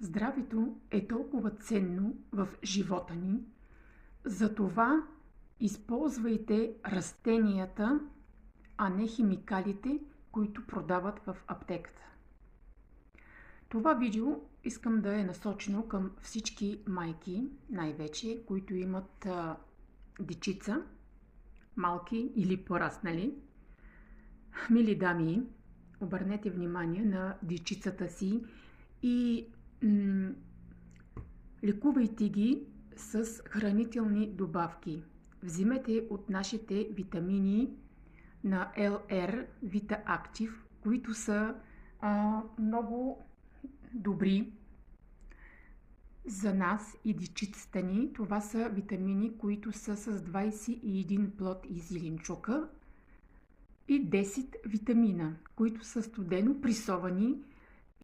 Здравето е толкова ценно в живота ни, затова използвайте растенията, а не химикалите, които продават в аптеката. Това видео искам да е насочено към всички майки, най-вече, които имат дечица, малки или пораснали. Мили дами, обърнете внимание на дечицата си и лекувайте ги с хранителни добавки. Вземете от нашите витамини на LR Vita Active, които са много добри за нас и дечицата ни. Това са витамини, които са с 21 плод и зеленчука и 10 витамина, които са студено пресовани